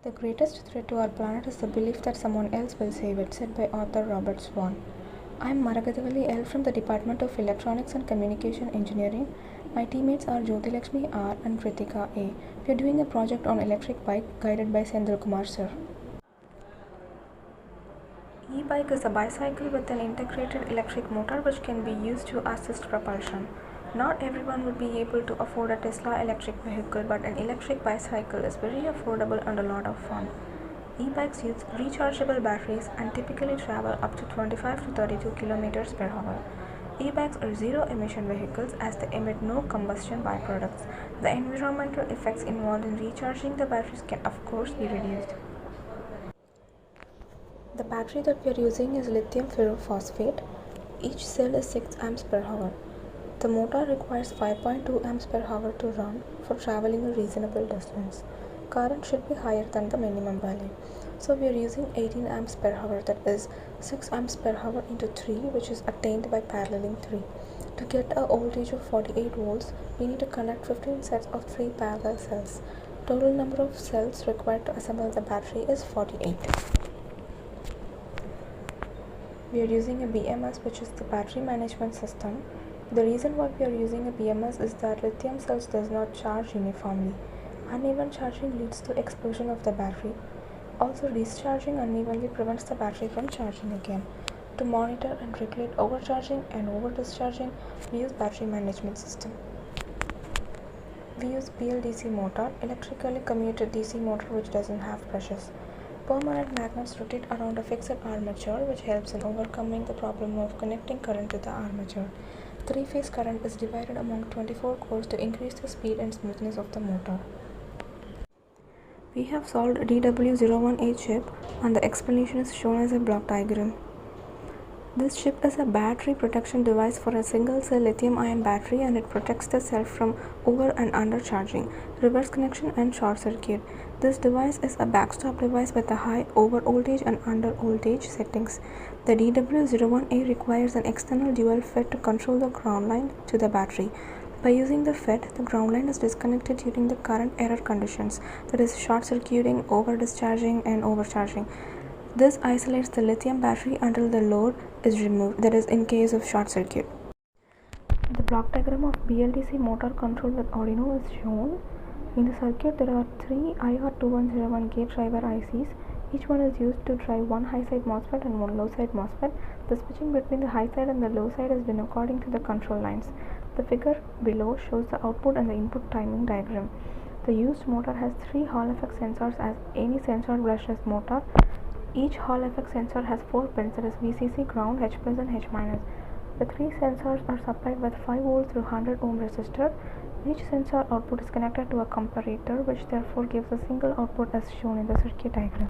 The greatest threat to our planet is the belief that someone else will save it, said by author Robert Swan. I am Maragathavali L from the Department of Electronics and Communication Engineering. My teammates are Jyoti Lakshmi R and Kritika A. We are doing a project on electric bike guided by Sendil Kumar sir. E-bike is a bicycle with an integrated electric motor which can be used to assist propulsion. Not everyone would be able to afford a Tesla electric vehicle, but an electric bicycle is very affordable and a lot of fun. E-bikes use rechargeable batteries and typically travel up to 25 to 32 km per hour. E-bikes are zero-emission vehicles as they emit no combustion byproducts. The environmental effects involved in recharging the batteries can of course be reduced. The battery that we are using is lithium ferrophosphate. Each cell is 6 amps per hour. The motor requires 5.2 amps per hour to run for traveling a reasonable distance. Current should be higher than the minimum value. So we are using 18 amps per hour, that is 6 amps per hour into 3, which is attained by paralleling 3. To get a voltage of 48 volts, we need to connect 15 sets of 3 parallel cells. Total number of cells required to assemble the battery is 48. We are using a BMS, which is the battery management system. The reason why we are using a BMS is that lithium cells does not charge uniformly. Uneven charging leads to explosion of the battery. Also, discharging unevenly prevents the battery from charging again. To monitor and regulate overcharging and over-discharging, we use battery management system. We use BLDC motor, electrically commutated DC motor which doesn't have brushes. Permanent magnets rotate around a fixed armature which helps in overcoming the problem of connecting current to the armature. Three-phase current is divided among 24 cores to increase the speed and smoothness of the motor. We have solved DW01A chip and the explanation is shown as a block diagram. This chip is a battery protection device for a single cell lithium ion battery, and it protects the cell from over and under charging, reverse connection and short circuit. This device is a backstop device with a high over voltage and under voltage settings. The DW01A requires an external dual FET to control the ground line to the battery. By using the FET, the ground line is disconnected during the current error conditions, that is short circuiting, over discharging and overcharging. This isolates the lithium battery until the load is removed, that is in case of short circuit. The block diagram of BLDC motor control with Arduino is shown. In the circuit there are 3 IR2101 gate driver ICs. Each one is used to drive one high side MOSFET and one low side MOSFET. The switching between the high side and the low side is done according to the control lines. The figure below shows the output and the input timing diagram. The used motor has 3 Hall effect sensors as any sensor brushless motor. Each Hall effect sensor has 4 pins, that is VCC, ground, H plus and H minus. The 3 sensors are supplied with 5 volts through 100 ohm resistor. Each sensor output is connected to a comparator, which therefore gives a single output as shown in the circuit diagram.